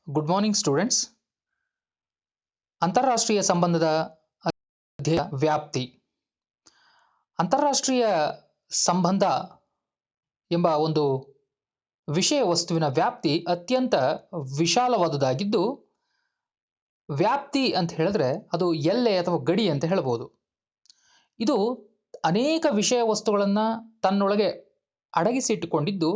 Good morning students. ಅಂತಾರಾಷ್ಟ್ರೀಯ ಸಂಬಂಧದ ಅಧ್ಯಯನ ವ್ಯಾಪ್ತಿ. ಅಂತಾರಾಷ್ಟ್ರೀಯ ಸಂಬಂಧ ಎಂಬ ಒಂದು ವಿಷಯ ವಸ್ತುವಿನ ವ್ಯಾಪ್ತಿ ಅತ್ಯಂತ ವಿಶಾಲವಾದುದಾಗಿದ್ದು, ವ್ಯಾಪ್ತಿ ಅಂತ ಹೇಳಿದ್ರೆ ಅದು ಎಲ್ಲೆ ಅಥವಾ ಗಡಿ ಅಂತ ಹೇಳ್ಬೋದು. ಇದು ಅನೇಕ ವಿಷಯ ವಸ್ತುಗಳನ್ನು ತನ್ನೊಳಗೆ ಅಡಗಿಸಿಟ್ಟುಕೊಂಡಿದ್ದು,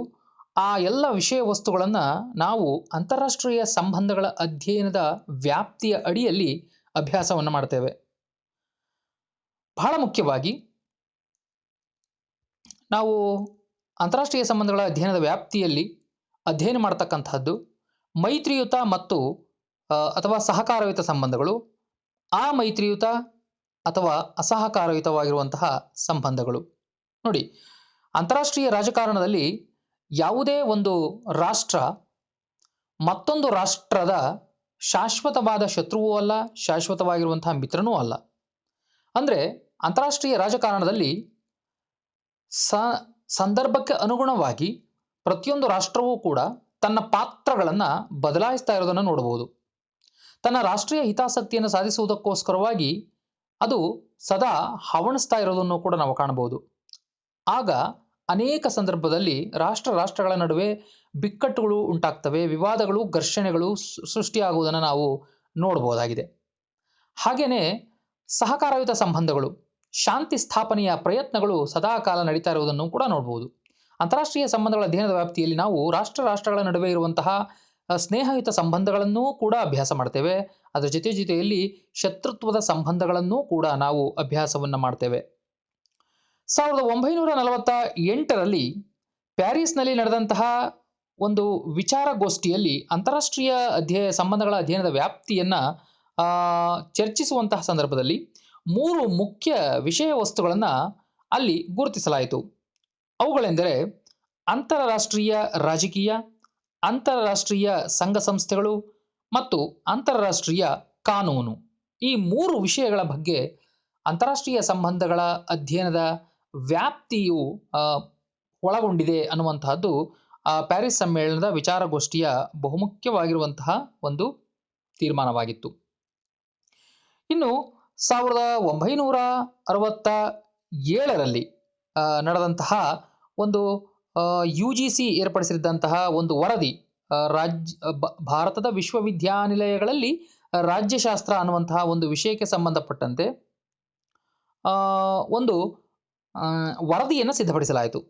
ಆ ಎಲ್ಲ ವಿಷಯ ವಸ್ತುಗಳನ್ನು ನಾವು ಅಂತಾರಾಷ್ಟ್ರೀಯ ಸಂಬಂಧಗಳ ಅಧ್ಯಯನದ ವ್ಯಾಪ್ತಿಯ ಅಡಿಯಲ್ಲಿ ಅಭ್ಯಾಸವನ್ನು ಮಾಡ್ತೇವೆ. ಬಹಳ ಮುಖ್ಯವಾಗಿ ನಾವು ಅಂತಾರಾಷ್ಟ್ರೀಯ ಸಂಬಂಧಗಳ ಅಧ್ಯಯನದ ವ್ಯಾಪ್ತಿಯಲ್ಲಿ ಅಧ್ಯಯನ ಮಾಡತಕ್ಕಂತಹದ್ದು ಮೈತ್ರಿಯುತ ಮತ್ತು ಅಥವಾ ಸಹಕಾರಯುತ ಸಂಬಂಧಗಳು, ಅಮೈತ್ರಿಯುತ ಅಥವಾ ಅಸಹಕಾರಯುತವಾಗಿರುವಂತಹ ಸಂಬಂಧಗಳು. ನೋಡಿ, ಅಂತಾರಾಷ್ಟ್ರೀಯ ರಾಜಕಾರಣದಲ್ಲಿ ಯಾವುದೇ ಒಂದು ರಾಷ್ಟ್ರ ಮತ್ತೊಂದು ರಾಷ್ಟ್ರದ ಶಾಶ್ವತವಾದ ಶತ್ರುವೂ ಅಲ್ಲ, ಶಾಶ್ವತವಾಗಿರುವಂತಹ ಮಿತ್ರನೂ ಅಲ್ಲ. ಅಂದರೆ ಅಂತಾರಾಷ್ಟ್ರೀಯ ರಾಜಕಾರಣದಲ್ಲಿ ಸಂದರ್ಭಕ್ಕೆ ಅನುಗುಣವಾಗಿ ಪ್ರತಿಯೊಂದು ರಾಷ್ಟ್ರವೂ ಕೂಡ ತನ್ನ ಪಾತ್ರಗಳನ್ನು ಬದಲಾಯಿಸ್ತಾ ಇರೋದನ್ನು ನೋಡಬಹುದು. ತನ್ನ ರಾಷ್ಟ್ರೀಯ ಹಿತಾಸಕ್ತಿಯನ್ನು ಸಾಧಿಸುವುದಕ್ಕೋಸ್ಕರವಾಗಿ ಅದು ಸದಾ ಹವಣಿಸ್ತಾ ಇರೋದನ್ನು ಕೂಡ ನಾವು ಕಾಣಬಹುದು. ಆಗ ಅನೇಕ ಸಂದರ್ಭದಲ್ಲಿ ರಾಷ್ಟ್ರಗಳ ನಡುವೆ ಬಿಕ್ಕಟ್ಟುಗಳು ಉಂಟಾಗ್ತವೆ, ವಿವಾದಗಳು, ಘರ್ಷಣೆಗಳು ಸೃಷ್ಟಿಯಾಗುವುದನ್ನು ನಾವು ನೋಡಬಹುದಾಗಿದೆ. ಹಾಗೆಯೇ ಸಹಕಾರಯುತ ಸಂಬಂಧಗಳು, ಶಾಂತಿ ಸ್ಥಾಪನೆಯ ಪ್ರಯತ್ನಗಳು ಸದಾ ಕಾಲ ನಡೀತಾ ಇರುವುದನ್ನು ಕೂಡ ನೋಡಬಹುದು. ಅಂತಾರಾಷ್ಟ್ರೀಯ ಸಂಬಂಧಗಳ ಅಧ್ಯಯನದ ವ್ಯಾಪ್ತಿಯಲ್ಲಿ ನಾವು ರಾಷ್ಟ್ರಗಳ ನಡುವೆ ಇರುವಂತಹ ಸ್ನೇಹಯುತ ಸಂಬಂಧಗಳನ್ನೂ ಕೂಡ ಅಭ್ಯಾಸ ಮಾಡ್ತೇವೆ. ಅದರ ಜೊತೆಯಲ್ಲಿ ಶತ್ರುತ್ವದ ಸಂಬಂಧಗಳನ್ನೂ ಕೂಡ ನಾವು ಅಭ್ಯಾಸವನ್ನು ಮಾಡ್ತೇವೆ. 1948ರಲ್ಲಿ ಪ್ಯಾರಿಸ್ನಲ್ಲಿ ನಡೆದಂತಹ ಒಂದು ವಿಚಾರಗೋಷ್ಠಿಯಲ್ಲಿ ಅಂತಾರಾಷ್ಟ್ರೀಯ ಸಂಬಂಧಗಳ ಅಧ್ಯಯನದ ವ್ಯಾಪ್ತಿಯನ್ನು ಚರ್ಚಿಸುವಂತಹ ಸಂದರ್ಭದಲ್ಲಿ 3 ಮುಖ್ಯ ವಿಷಯ ವಸ್ತುಗಳನ್ನು ಅಲ್ಲಿ ಗುರುತಿಸಲಾಯಿತು. ಅವುಗಳೆಂದರೆ ಅಂತಾರಾಷ್ಟ್ರೀಯ ರಾಜಕೀಯ, ಅಂತಾರಾಷ್ಟ್ರೀಯ ಸಂಘ ಸಂಸ್ಥೆಗಳು ಮತ್ತು ಅಂತಾರಾಷ್ಟ್ರೀಯ ಕಾನೂನು. ಈ 3 ವಿಷಯಗಳ ಬಗ್ಗೆ ಅಂತಾರಾಷ್ಟ್ರೀಯ ಸಂಬಂಧಗಳ ಅಧ್ಯಯನದ ವ್ಯಾಪ್ತಿಯು ಒಳಗೊಂಡಿದೆ ಅನ್ನುವಂತಹದ್ದು ಪ್ಯಾರಿಸ್ ಸಮ್ಮೇಳನದ ವಿಚಾರಗೋಷ್ಠಿಯ ಬಹುಮುಖ್ಯವಾಗಿರುವಂತಹ ಒಂದು ತೀರ್ಮಾನವಾಗಿತ್ತು. ಇನ್ನು 1967ರಲ್ಲಿ ನಡೆದಂತಹ ಒಂದು UGC ಏರ್ಪಡಿಸಿದಂತಹ ಒಂದು ವರದಿ, ಭಾರತದ ವಿಶ್ವವಿದ್ಯಾನಿಲಯಗಳಲ್ಲಿ ರಾಜ್ಯಶಾಸ್ತ್ರ ಅನ್ನುವಂತಹ ಒಂದು ವಿಷಯಕ್ಕೆ ಸಂಬಂಧಪಟ್ಟಂತೆ ಒಂದು ವರದಿಯನ್ನು ಸಿದ್ಧಪಡಿಸಲಾಯಿತು.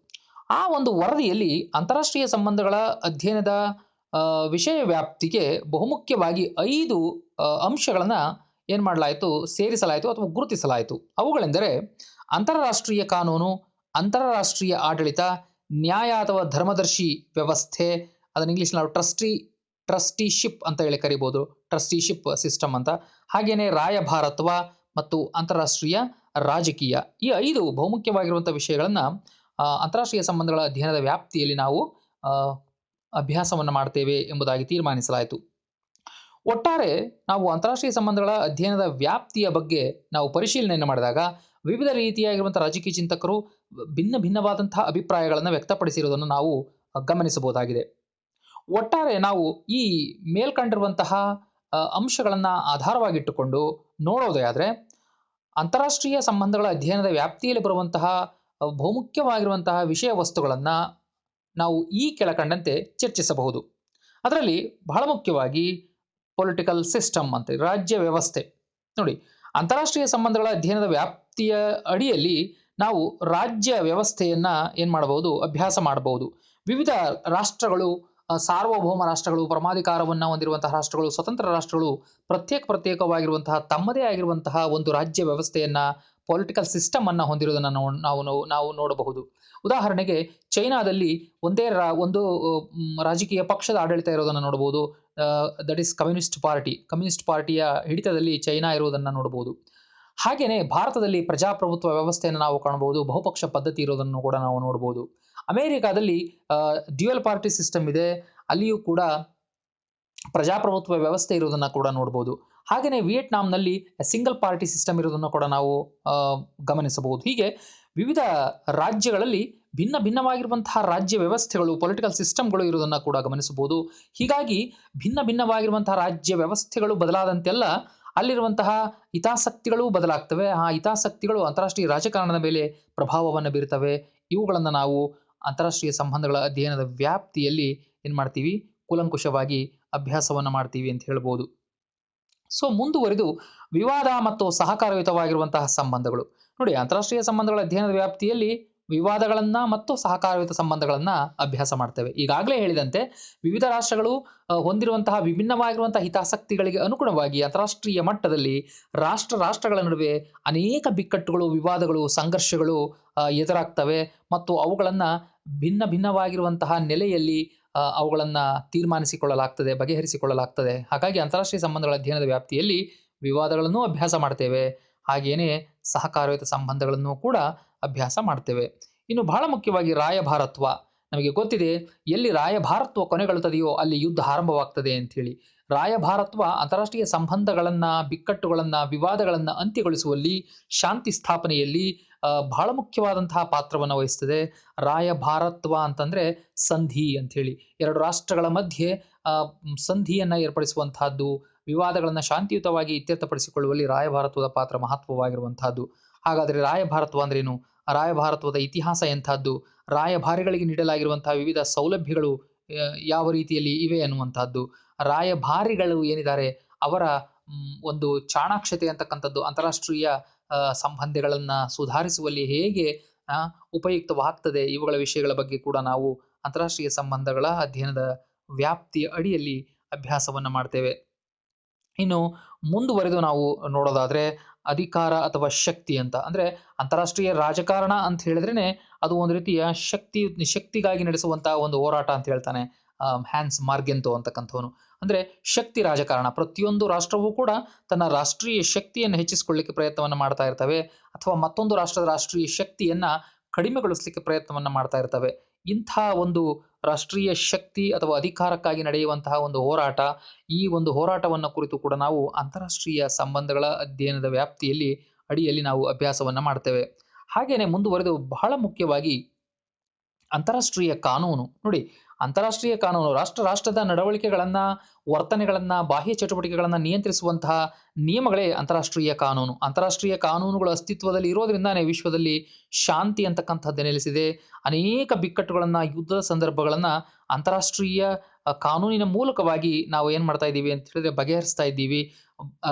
ಆ ಒಂದು ವರದಿಯಲ್ಲಿ ಅಂತಾರಾಷ್ಟ್ರೀಯ ಸಂಬಂಧಗಳ ಅಧ್ಯಯನದ ವಿಷಯ ವ್ಯಾಪ್ತಿಗೆ ಬಹುಮುಖ್ಯವಾಗಿ 5 ಅಂಶಗಳನ್ನು ಏನು ಮಾಡಲಾಯಿತು, ಸೇರಿಸಲಾಯಿತು ಅಥವಾ ಗುರುತಿಸಲಾಯಿತು. ಅವುಗಳೆಂದರೆ ಅಂತಾರಾಷ್ಟ್ರೀಯ ಕಾನೂನು, ಅಂತಾರಾಷ್ಟ್ರೀಯ ಆಡಳಿತ, ನ್ಯಾಯ ಅಥವಾ ಧರ್ಮದರ್ಶಿ ವ್ಯವಸ್ಥೆ, ಅದನ್ನು ಇಂಗ್ಲಿಷ್ ನಾವು ಟ್ರಸ್ಟಿಶಿಪ್ ಅಂತ ಹೇಳಿ ಕರಿಬೋದು, ಟ್ರಸ್ಟಿಶಿಪ್ ಸಿಸ್ಟಮ್ ಅಂತ. ಹಾಗೆಯೇ ರಾಯಭಾರತ್ವ ಮತ್ತು ಅಂತಾರಾಷ್ಟ್ರೀಯ ರಾಜಕೀಯ. ಈ 5 ಬಹುಮುಖ್ಯವಾಗಿರುವಂಥ ವಿಷಯಗಳನ್ನು ಅಂತಾರಾಷ್ಟ್ರೀಯ ಸಂಬಂಧಗಳ ಅಧ್ಯಯನದ ವ್ಯಾಪ್ತಿಯಲ್ಲಿ ನಾವು ಅಭ್ಯಾಸವನ್ನು ಮಾಡ್ತೇವೆ ಎಂಬುದಾಗಿ ತೀರ್ಮಾನಿಸಲಾಯಿತು. ಒಟ್ಟಾರೆ ನಾವು ಅಂತಾರಾಷ್ಟ್ರೀಯ ಸಂಬಂಧಗಳ ಅಧ್ಯಯನದ ವ್ಯಾಪ್ತಿಯ ಬಗ್ಗೆ ನಾವು ಪರಿಶೀಲನೆಯನ್ನು ಮಾಡಿದಾಗ ವಿವಿಧ ರೀತಿಯಾಗಿರುವಂಥ ರಾಜಕೀಯ ಚಿಂತಕರು ಭಿನ್ನವಾದಂತಹ ಅಭಿಪ್ರಾಯಗಳನ್ನು ವ್ಯಕ್ತಪಡಿಸಿರುವುದನ್ನು ನಾವು ಗಮನಿಸಬಹುದಾಗಿದೆ. ಒಟ್ಟಾರೆ ನಾವು ಈ ಮೇಲ್ಕಂಡಿರುವಂತಹ ಅಂಶಗಳನ್ನು ಆಧಾರವಾಗಿಟ್ಟುಕೊಂಡು ನೋಡೋದೇ ಆದರೆ ಅಂತಾರಾಷ್ಟ್ರೀಯ ಸಂಬಂಧಗಳ ಅಧ್ಯಯನದ ವ್ಯಾಪ್ತಿಯಲ್ಲಿ ಬರುವಂತಹ ಬಹುಮುಖ್ಯವಾಗಿರುವಂತಹ ವಿಷಯ ವಸ್ತುಗಳನ್ನು ನಾವು ಈ ಕೆಳಕಂಡಂತೆ ಚರ್ಚಿಸಬಹುದು. ಅದರಲ್ಲಿ ಬಹಳ ಮುಖ್ಯವಾಗಿ ಪೊಲಿಟಿಕಲ್ ಸಿಸ್ಟಮ್ ಅಂತ, ರಾಜ್ಯ ವ್ಯವಸ್ಥೆ. ನೋಡಿ, ಅಂತಾರಾಷ್ಟ್ರೀಯ ಸಂಬಂಧಗಳ ಅಧ್ಯಯನದ ವ್ಯಾಪ್ತಿಯ ಅಡಿಯಲ್ಲಿ ನಾವು ರಾಜ್ಯ ವ್ಯವಸ್ಥೆಯನ್ನು ಏನು ಮಾಡಬಹುದು, ಅಭ್ಯಾಸ ಮಾಡಬಹುದು. ವಿವಿಧ ರಾಷ್ಟ್ರಗಳು, ಸಾರ್ವಭೌಮ ರಾಷ್ಟ್ರಗಳು, ಪರಮಾಧಿಕಾರವನ್ನು ಹೊಂದಿರುವಂತಹ ರಾಷ್ಟ್ರಗಳು, ಸ್ವತಂತ್ರ ರಾಷ್ಟ್ರಗಳು ಪ್ರತ್ಯೇಕವಾಗಿರುವಂತಹ ತಮ್ಮದೇ ಆಗಿರುವಂತಹ ಒಂದು ರಾಜ್ಯ ವ್ಯವಸ್ಥೆಯನ್ನು, ಪೊಲಿಟಿಕಲ್ ಸಿಸ್ಟಮ್ ಅನ್ನು ಹೊಂದಿರುವುದನ್ನು ನಾವು ನೋಡಬಹುದು. ಉದಾಹರಣೆಗೆ ಚೈನಾದಲ್ಲಿ ಒಂದು ರಾಜಕೀಯ ಪಕ್ಷದ ಆಡಳಿತ ಇರೋದನ್ನು ನೋಡಬಹುದು. ದಟ್ ಈಸ್ ಕಮ್ಯುನಿಸ್ಟ್ ಪಾರ್ಟಿಯ ಹಿಡಿತದಲ್ಲಿ ಚೈನಾ ಇರುವುದನ್ನು ನೋಡಬಹುದು. ಹಾಗೆಯೇ ಭಾರತದಲ್ಲಿ ಪ್ರಜಾಪ್ರಭುತ್ವ ವ್ಯವಸ್ಥೆಯನ್ನು ನಾವು ಕಾಣಬಹುದು, ಬಹುಪಕ್ಷ ಪದ್ಧತಿ ಇರೋದನ್ನು ಕೂಡ ನಾವು ನೋಡಬಹುದು. ಅಮೆರಿಕಾದಲ್ಲಿ ಡ್ಯುಯಲ್ ಪಾರ್ಟಿ ಸಿಸ್ಟಮ್ ಇದೆ, ಅಲ್ಲಿಯೂ ಕೂಡ ಪ್ರಜಾಪ್ರಭುತ್ವ ವ್ಯವಸ್ಥೆ ಇರುವುದನ್ನು ಕೂಡ ನೋಡಬಹುದು. ಹಾಗೆಯೇ ವಿಯೆಟ್ನಾಂನಲ್ಲಿ ಸಿಂಗಲ್ ಪಾರ್ಟಿ ಸಿಸ್ಟಮ್ ಇರೋದನ್ನು ಕೂಡ ನಾವು ಆ, ಗಮನಿಸಬಹುದು. ಹೀಗೆ ವಿವಿಧ ರಾಜ್ಯಗಳಲ್ಲಿ ಭಿನ್ನ ಭಿನ್ನವಾಗಿರುವಂತಹ ರಾಜ್ಯ ವ್ಯವಸ್ಥೆಗಳು, ಪೊಲಿಟಿಕಲ್ ಸಿಸ್ಟಮ್‌ಗಳು ಇರುವುದನ್ನು ಕೂಡ ಗಮನಿಸಬಹುದು. ಹೀಗಾಗಿ ಭಿನ್ನ ಭಿನ್ನವಾಗಿರುವಂತಹ ರಾಜ್ಯ ವ್ಯವಸ್ಥೆಗಳು ಬದಲಾದಂತೆಲ್ಲ ಅಲ್ಲಿರುವಂತಹ ಹಿತಾಸಕ್ತಿಗಳೂ ಬದಲಾಗ್ತವೆ. ಆ ಹಿತಾಸಕ್ತಿಗಳು ಅಂತಾರಾಷ್ಟ್ರೀಯ ರಾಜಕಾರಣದ ಮೇಲೆ ಪ್ರಭಾವವನ್ನು ಬೀರ್ತವೆ. ಇವುಗಳನ್ನು ನಾವು ಅಂತಾರಾಷ್ಟ್ರೀಯ ಸಂಬಂಧಗಳ ಅಧ್ಯಯನದ ವ್ಯಾಪ್ತಿಯಲ್ಲಿ ಏನು ಮಾಡ್ತೀವಿ, ಕೂಲಂಕುಷವಾಗಿ ಅಭ್ಯಾಸವನ್ನು ಮಾಡ್ತೀವಿ ಅಂತ ಹೇಳ್ಬೋದು. ಸೊ ಮುಂದುವರಿದು ವಿವಾದ ಮತ್ತು ಸಹಕಾರಯುತವಾಗಿರುವಂತಹ ಸಂಬಂಧಗಳು. ನೋಡಿ, ಅಂತಾರಾಷ್ಟ್ರೀಯ ಸಂಬಂಧಗಳ ಅಧ್ಯಯನದ ವ್ಯಾಪ್ತಿಯಲ್ಲಿ ವಿವಾದಗಳನ್ನ ಮತ್ತು ಸಹಕಾರಯುತ ಸಂಬಂಧಗಳನ್ನ ಅಭ್ಯಾಸ ಮಾಡ್ತೇವೆ. ಈಗಾಗಲೇ ಹೇಳಿದಂತೆ ವಿವಿಧ ರಾಷ್ಟ್ರಗಳು ಹೊಂದಿರುವಂತಹ ವಿಭಿನ್ನವಾಗಿರುವಂತಹ ಹಿತಾಸಕ್ತಿಗಳಿಗೆ ಅನುಗುಣವಾಗಿ ಅಂತಾರಾಷ್ಟ್ರೀಯ ಮಟ್ಟದಲ್ಲಿ ರಾಷ್ಟ್ರಗಳ ನಡುವೆ ಅನೇಕ ಬಿಕ್ಕಟ್ಟುಗಳು, ವಿವಾದಗಳು, ಸಂಘರ್ಷಗಳು ಎದುರಾಗ್ತವೆ ಮತ್ತು ಅವುಗಳನ್ನ ಭಿನ್ನ ಭಿನ್ನವಾಗಿರುವಂತಹ ನೆಲೆಯಲ್ಲಿ ಅವುಗಳನ್ನ ತೀರ್ಮಾನಿಸಿಕೊಳ್ಳಲಾಗ್ತದೆ, ಬಗೆಹರಿಸಿಕೊಳ್ಳಲಾಗ್ತದೆ. ಹಾಗಾಗಿ ಅಂತಾರಾಷ್ಟ್ರೀಯ ಸಂಬಂಧಗಳ ಅಧ್ಯಯನದ ವ್ಯಾಪ್ತಿಯಲ್ಲಿ ವಿವಾದಗಳನ್ನು ಅಭ್ಯಾಸ ಮಾಡ್ತೇವೆ. ಹಾಗೇನೇ ಸಹಕಾರಯುತ ಸಂಬಂಧಗಳನ್ನು ಕೂಡ ಅಭ್ಯಾಸ ಮಾಡ್ತೇವೆ. ಇನ್ನು ಬಹಳ ಮುಖ್ಯವಾಗಿ ರಾಯಭಾರತ್ವ. ನಮಗೆ ಗೊತ್ತಿದೆ, ಎಲ್ಲಿ ರಾಯಭಾರತ್ವ ಕೊನೆಗೊಳ್ಳುತ್ತದೆಯೋ ಅಲ್ಲಿ ಯುದ್ಧ ಆರಂಭವಾಗ್ತದೆ ಅಂಥೇಳಿ. ರಾಯಭಾರತ್ವ ಅಂತಾರಾಷ್ಟ್ರೀಯ ಸಂಬಂಧಗಳನ್ನ, ಬಿಕ್ಕಟ್ಟುಗಳನ್ನ, ವಿವಾದಗಳನ್ನ ಅಂತ್ಯಗೊಳಿಸುವಲ್ಲಿ, ಶಾಂತಿ ಸ್ಥಾಪನೆಯಲ್ಲಿ ಬಹಳ ಮುಖ್ಯವಾದಂತಹ ಪಾತ್ರವನ್ನು ವಹಿಸ್ತದೆ. ರಾಯಭಾರತ್ವ ಅಂತಂದ್ರೆ ಸಂಧಿ ಅಂಥೇಳಿ. ಎರಡು ರಾಷ್ಟ್ರಗಳ ಮಧ್ಯೆ ಸಂಧಿಯನ್ನ ಏರ್ಪಡಿಸುವಂತಹದ್ದು, ವಿವಾದಗಳನ್ನ ಶಾಂತಿಯುತವಾಗಿ ಇತ್ಯರ್ಥಪಡಿಸಿಕೊಳ್ಳುವಲ್ಲಿ ರಾಯಭಾರತ್ವದ ಪಾತ್ರ ಮಹತ್ವವಾಗಿರುವಂತಹದ್ದು. ಹಾಗಾದರೆ ರಾಯಭಾರತ್ವ ಅಂದ್ರೇನು? ರಾಯಭಾರತ್ವದ ಇತಿಹಾಸ ಎಂಥದ್ದು? ರಾಯಭಾರಿಗಳಿಗೆ ನೀಡಲಾಗಿರುವಂತಹ ವಿವಿಧ ಸೌಲಭ್ಯಗಳು ಯಾವ ರೀತಿಯಲ್ಲಿ ಇವೆ ಅನ್ನುವಂತಹದ್ದು. ರಾಯಭಾರಿಗಳು ಏನಿದ್ದಾರೆ ಅವರ ಒಂದು ಚಾಣಾಕ್ಷತೆ ಅಂತಕ್ಕಂಥದ್ದು ಅಂತಾರಾಷ್ಟ್ರೀಯ ಸಂಬಂಧಗಳನ್ನ ಸುಧಾರಿಸುವಲ್ಲಿ ಹೇಗೆ ಉಪಯುಕ್ತವಾಗ್ತದೆ, ಇವುಗಳ ವಿಷಯಗಳ ಬಗ್ಗೆ ಕೂಡ ನಾವು ಅಂತಾರಾಷ್ಟ್ರೀಯ ಸಂಬಂಧಗಳ ಅಧ್ಯಯನದ ವ್ಯಾಪ್ತಿಯ ಅಡಿಯಲ್ಲಿ ಅಭ್ಯಾಸವನ್ನ ಮಾಡ್ತೇವೆ. ಇನ್ನು ಮುಂದುವರೆದು ನಾವು ನೋಡೋದಾದ್ರೆ ಅಧಿಕಾರ ಅಥವಾ ಶಕ್ತಿ ಅಂತ. ಅಂದ್ರೆ ಅಂತಾರಾಷ್ಟ್ರೀಯ ರಾಜಕಾರಣ ಅಂತ ಹೇಳಿದ್ರೇನೆ ಅದು ಒಂದು ರೀತಿಯ ಶಕ್ತಿಗಾಗಿ ನಡೆಸುವಂತಹ ಒಂದು ಹೋರಾಟ ಅಂತ ಹೇಳ್ತಾನೆ ಹ್ಯಾನ್ಸ್ ಮಾರ್ಗೆಂತೋ ಅಂತಕ್ಕಂಥವನು. ಅಂದ್ರೆ ಶಕ್ತಿ ರಾಜಕಾರಣ. ಪ್ರತಿಯೊಂದು ರಾಷ್ಟ್ರವೂ ಕೂಡ ತನ್ನ ರಾಷ್ಟ್ರೀಯ ಶಕ್ತಿಯನ್ನು ಹೆಚ್ಚಿಸಿಕೊಳ್ಳಿಕ್ಕೆ ಪ್ರಯತ್ನವನ್ನ ಮಾಡ್ತಾ ಇರ್ತವೆ, ಅಥವಾ ಮತ್ತೊಂದು ರಾಷ್ಟ್ರದ ರಾಷ್ಟ್ರೀಯ ಶಕ್ತಿಯನ್ನ ಕಡಿಮೆಗೊಳಿಸಲಿಕ್ಕೆ ಪ್ರಯತ್ನವನ್ನ ಮಾಡ್ತಾ ಇರ್ತವೆ. ಇಂಥ ಒಂದು ರಾಷ್ಟ್ರೀಯ ಶಕ್ತಿ ಅಥವಾ ಅಧಿಕಾರಕ್ಕಾಗಿ ನಡೆಯುವಂತಹ ಒಂದು ಹೋರಾಟ, ಈ ಒಂದು ಹೋರಾಟವನ್ನು ಕುರಿತು ಕೂಡ ನಾವು ಅಂತಾರಾಷ್ಟ್ರೀಯ ಸಂಬಂಧಗಳ ಅಧ್ಯಯನದ ವ್ಯಾಪ್ತಿಯಲ್ಲಿ ಅಡಿಯಲ್ಲಿ ನಾವು ಅಭ್ಯಾಸವನ್ನ ಮಾಡ್ತೇವೆ. ಹಾಗೇನೆ ಮುಂದುವರೆದು ಬಹಳ ಮುಖ್ಯವಾಗಿ ಅಂತಾರಾಷ್ಟ್ರೀಯ ಕಾನೂನು. ನೋಡಿ, ಅಂತಾರಾಷ್ಟ್ರೀಯ ಕಾನೂನು ರಾಷ್ಟ್ರದ ನಡವಳಿಕೆಗಳನ್ನ, ವರ್ತನೆಗಳನ್ನ, ಬಾಹ್ಯ ಚಟುವಟಿಕೆಗಳನ್ನ ನಿಯಂತ್ರಿಸುವಂತಹ ನಿಯಮಗಳೇ ಅಂತಾರಾಷ್ಟ್ರೀಯ ಕಾನೂನು. ಅಂತಾರಾಷ್ಟ್ರೀಯ ಕಾನೂನುಗಳು ಅಸ್ತಿತ್ವದಲ್ಲಿ ಇರೋದ್ರಿಂದಾನೇ ವಿಶ್ವದಲ್ಲಿ ಶಾಂತಿ ಅಂತಕ್ಕಂಥದ್ದು ನೆಲೆಸಿದೆ. ಅನೇಕ ಬಿಕ್ಕಟ್ಟುಗಳನ್ನ, ಯುದ್ಧದ ಸಂದರ್ಭಗಳನ್ನ ಅಂತಾರಾಷ್ಟ್ರೀಯ ಕಾನೂನಿನ ಮೂಲಕವಾಗಿ ನಾವು ಏನ್ ಮಾಡ್ತಾ ಇದ್ದೀವಿ ಅಂತ ಹೇಳಿದ್ರೆ ಬಗೆಹರಿಸ್ತಾ ಇದ್ದೀವಿ.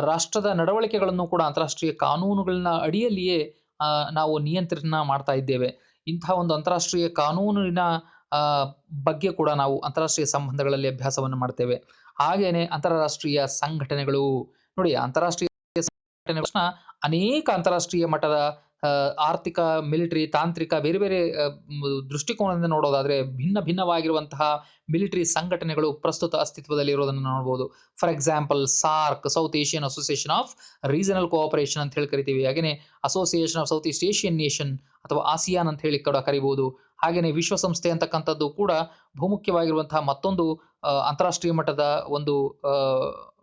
ರಾಷ್ಟ್ರದ ನಡವಳಿಕೆಗಳನ್ನು ಕೂಡ ಅಂತಾರಾಷ್ಟ್ರೀಯ ಕಾನೂನುಗಳನ್ನ ಅಡಿಯಲ್ಲಿಯೇ ನಾವು ನಿಯಂತ್ರಣ ಮಾಡ್ತಾ ಇದ್ದೇವೆ. ಇಂತಹ ಒಂದು ಅಂತಾರಾಷ್ಟ್ರೀಯ ಕಾನೂನಿನ ಆ, ಬಗ್ಗೆ ಕೂಡ ನಾವು ಅಂತಾರಾಷ್ಟ್ರೀಯ ಸಂಬಂಧಗಳಲ್ಲಿ ಅಭ್ಯಾಸವನ್ನು ಮಾಡ್ತೇವೆ. ಹಾಗೇನೆ ಅಂತಾರಾಷ್ಟ್ರೀಯ ಸಂಘಟನೆಗಳು. ನೋಡಿ, ಅಂತಾರಾಷ್ಟ್ರೀಯ ಸಂಘಟನೆಗಳನ್ನ ಅನೇಕ ಅಂತಾರಾಷ್ಟ್ರೀಯ ಮಟ್ಟದ ಆರ್ಥಿಕ, ಮಿಲಿಟರಿ, ತಾಂತ್ರಿಕ ಬೇರೆ ಬೇರೆ ದೃಷ್ಟಿಕೋನದಿಂದ ನೋಡೋದಾದ್ರೆ ಭಿನ್ನ ಭಿನ್ನವಾಗಿರುವಂತಹ ಮಿಲಿಟರಿ ಸಂಘಟನೆಗಳು ಪ್ರಸ್ತುತ ಅಸ್ತಿತ್ವದಲ್ಲಿ ಇರೋದನ್ನು ನೋಡಬಹುದು. For example SAARC, south Asian association of regional cooperation ಅಂತ ಹೇಳಿ ಕರಿತೀವಿ. ಹಾಗೇನೆ association of south east Asian nation ಅಥವಾ ಆಸಿಯಾನ್ ಅಂತ ಹೇಳಿ ಕೂಡ ಕರಿಬಹುದು. ಹಾಗೇನೆ ವಿಶ್ವಸಂಸ್ಥೆ ಅಂತಕ್ಕಂಥದ್ದು ಕೂಡ ಬಹುಮುಖ್ಯವಾಗಿರುವಂತಹ ಮತ್ತೊಂದು ಅಂತಾರಾಷ್ಟ್ರೀಯ ಮಟ್ಟದ ಒಂದು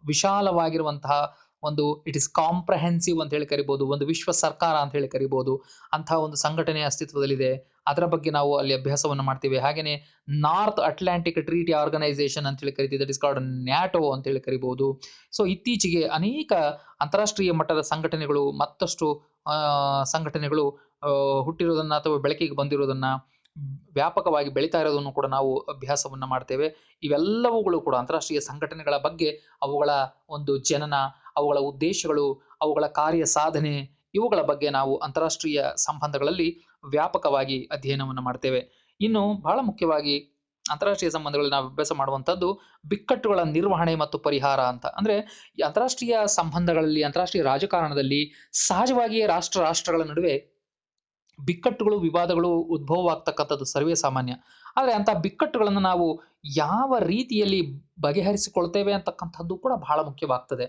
ವಿಶಾಲವಾಗಿರುವಂತಹ ಒಂದು ಇಟ್ ಇಸ್ ಕಾಂಪ್ರಹೆನ್ಸಿವ್ ಅಂತ ಹೇಳಿ ಕರಿಬಹುದು. ಒಂದು ವಿಶ್ವ ಸರ್ಕಾರ ಅಂತ ಹೇಳಿ ಕರಿಬಹುದು. ಅಂತಹ ಒಂದು ಸಂಘಟನೆ ಅಸ್ತಿತ್ವದಲ್ಲಿದೆ. ಅದರ ಬಗ್ಗೆ ನಾವು ಅಲ್ಲಿ ಅಭ್ಯಾಸವನ್ನು ಮಾಡ್ತೀವಿ. ಹಾಗೇನೆ ನಾರ್ತ್ ಅಟ್ಲಾಂಟಿಕ್ ಟ್ರೀಟಿ ಆರ್ಗನೈಸೇಷನ್ ಅಂತ ಹೇಳಿ ಕರಿತೀವಿ. ದಟ್ ಇಸ್ ಕಾಲ್ಡ್ ನ್ಯಾಟೋ ಅಂತ ಹೇಳಿ ಕರಿಬಹುದು. ಸೊ ಇತ್ತೀಚೆಗೆ ಅನೇಕ ಅಂತಾರಾಷ್ಟ್ರೀಯ ಮಟ್ಟದ ಸಂಘಟನೆಗಳು, ಮತ್ತಷ್ಟು ಸಂಘಟನೆಗಳು ಹುಟ್ಟಿರೋದನ್ನ ಅಥವಾ ಬೆಳಕಿಗೆ ಬಂದಿರೋದನ್ನ, ವ್ಯಾಪಕವಾಗಿ ಬೆಳೀತಾ ಇರೋದನ್ನು ಕೂಡ ನಾವು ಅಭ್ಯಾಸವನ್ನ ಮಾಡ್ತೇವೆ. ಇವೆಲ್ಲವುಗಳು ಕೂಡ ಅಂತಾರಾಷ್ಟ್ರೀಯ ಸಂಘಟನೆಗಳ ಬಗ್ಗೆ, ಅವುಗಳ ಒಂದು ಜನನ, ಅವುಗಳ ಉದ್ದೇಶಗಳು, ಅವುಗಳ ಕಾರ್ಯ ಸಾಧನೆ, ಇವುಗಳ ಬಗ್ಗೆ ನಾವು ಅಂತಾರಾಷ್ಟ್ರೀಯ ಸಂಬಂಧಗಳಲ್ಲಿ ವ್ಯಾಪಕವಾಗಿ ಅಧ್ಯಯನವನ್ನು ಮಾಡ್ತೇವೆ. ಇನ್ನು ಬಹಳ ಮುಖ್ಯವಾಗಿ ಅಂತಾರಾಷ್ಟ್ರೀಯ ಸಂಬಂಧಗಳಲ್ಲಿ ನಾವು ಅಭ್ಯಾಸ ಮಾಡುವಂಥದ್ದು ಬಿಕ್ಕಟ್ಟುಗಳ ನಿರ್ವಹಣೆ ಮತ್ತು ಪರಿಹಾರ ಅಂತ. ಅಂದ್ರೆ ಈ ಅಂತಾರಾಷ್ಟ್ರೀಯ ಸಂಬಂಧಗಳಲ್ಲಿ, ಅಂತಾರಾಷ್ಟ್ರೀಯ ರಾಜಕಾರಣದಲ್ಲಿ ಸಹಜವಾಗಿಯೇ ರಾಷ್ಟ್ರಗಳ ನಡುವೆ ಬಿಕ್ಕಟ್ಟುಗಳು, ವಿವಾದಗಳು ಉದ್ಭವವಾಗ್ತಕ್ಕಂಥದ್ದು ಸರ್ವೇ ಸಾಮಾನ್ಯ. ಆದರೆ ಅಂತಹ ಬಿಕ್ಕಟ್ಟುಗಳನ್ನು ನಾವು ಯಾವ ರೀತಿಯಲ್ಲಿ ಬಗೆಹರಿಸಿಕೊಳ್ತೇವೆ ಅಂತಕ್ಕಂಥದ್ದು ಕೂಡ ಬಹಳ ಮುಖ್ಯವಾಗ್ತದೆ.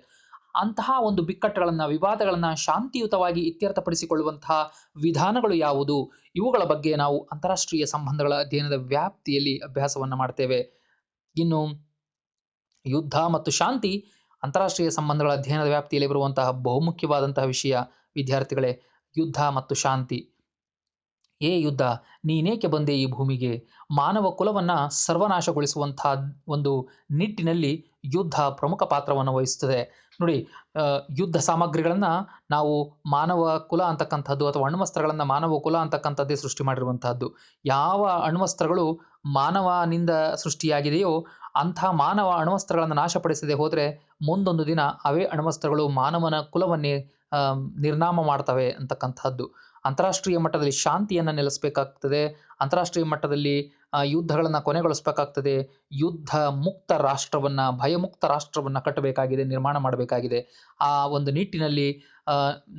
ಅಂತಹ ಒಂದು ಬಿಕ್ಕಟ್ಟುಗಳನ್ನ, ವಿವಾದಗಳನ್ನ ಶಾಂತಿಯುತವಾಗಿ ಇತ್ಯರ್ಥಪಡಿಸಿಕೊಳ್ಳುವಂತಹ ವಿಧಾನಗಳು ಯಾವುದು, ಇವುಗಳ ಬಗ್ಗೆ ನಾವು ಅಂತಾರಾಷ್ಟ್ರೀಯ ಸಂಬಂಧಗಳ ಅಧ್ಯಯನದ ವ್ಯಾಪ್ತಿಯಲ್ಲಿ ಅಭ್ಯಾಸವನ್ನ ಮಾಡ್ತೇವೆ. ಇನ್ನು ಯುದ್ಧ ಮತ್ತು ಶಾಂತಿ ಅಂತಾರಾಷ್ಟ್ರೀಯ ಸಂಬಂಧಗಳ ಅಧ್ಯಯನದ ವ್ಯಾಪ್ತಿಯಲ್ಲಿ ಬರುವಂತಹ ಬಹುಮುಖ್ಯವಾದಂತಹ ವಿಷಯ ವಿದ್ಯಾರ್ಥಿಗಳೇ, ಯುದ್ಧ ಮತ್ತು ಶಾಂತಿ. ಏ ಯುದ್ಧ, ನೀನೇಕೆ ಬಂದೆ ಈ ಭೂಮಿಗೆ? ಮಾನವ ಕುಲವನ್ನ ಸರ್ವನಾಶಗೊಳಿಸುವಂತಹ ಒಂದು ನಿಟ್ಟಿನಲ್ಲಿ ಯುದ್ಧ ಪ್ರಮುಖ ಪಾತ್ರವನ್ನು ವಹಿಸುತ್ತದೆ. ನೋಡಿ, ಯುದ್ಧ ಸಾಮಗ್ರಿಗಳನ್ನ ನಾವು ಮಾನವ ಕುಲ ಅಂತಕ್ಕಂಥದ್ದು ಅಥವಾ ಅಣ್ವಸ್ತ್ರಗಳನ್ನ ಮಾನವ ಕುಲ ಅಂತಕ್ಕಂಥದ್ದೇ ಸೃಷ್ಟಿ ಮಾಡಿರುವಂತಹದ್ದು. ಯಾವ ಅಣ್ವಸ್ತ್ರಗಳು ಮಾನವನಿಂದ ಸೃಷ್ಟಿಯಾಗಿದೆಯೋ ಅಂಥ ಮಾನವ ಅಣ್ವಸ್ತ್ರಗಳನ್ನ ನಾಶಪಡಿಸದೆ ಹೋದ್ರೆ ಮುಂದೊಂದು ದಿನ ಅವೇ ಅಣ್ವಸ್ತ್ರಗಳು ಮಾನವನ ಕುಲವನ್ನೇ ನಿರ್ನಾಮ ಮಾಡ್ತವೆ ಅಂತಕ್ಕಂಥದ್ದು. ಅಂತಾರಾಷ್ಟ್ರೀಯ ಮಟ್ಟದಲ್ಲಿ ಶಾಂತಿಯನ್ನ ನೆಲೆಸಬೇಕಾಗ್ತದೆ. ಅಂತಾರಾಷ್ಟ್ರೀಯ ಮಟ್ಟದಲ್ಲಿ ಯುದ್ಧಗಳನ್ನ ಕೊನೆಗೊಳಿಸಬೇಕಾಗ್ತದೆ. ಯುದ್ಧ ಮುಕ್ತ ರಾಷ್ಟ್ರವನ್ನ, ಭಯಮುಕ್ತ ರಾಷ್ಟ್ರವನ್ನ ಕಟ್ಟಬೇಕಾಗಿದೆ, ನಿರ್ಮಾಣ ಮಾಡಬೇಕಾಗಿದೆ. ಆ ಒಂದು ನಿಟ್ಟಿನಲ್ಲಿ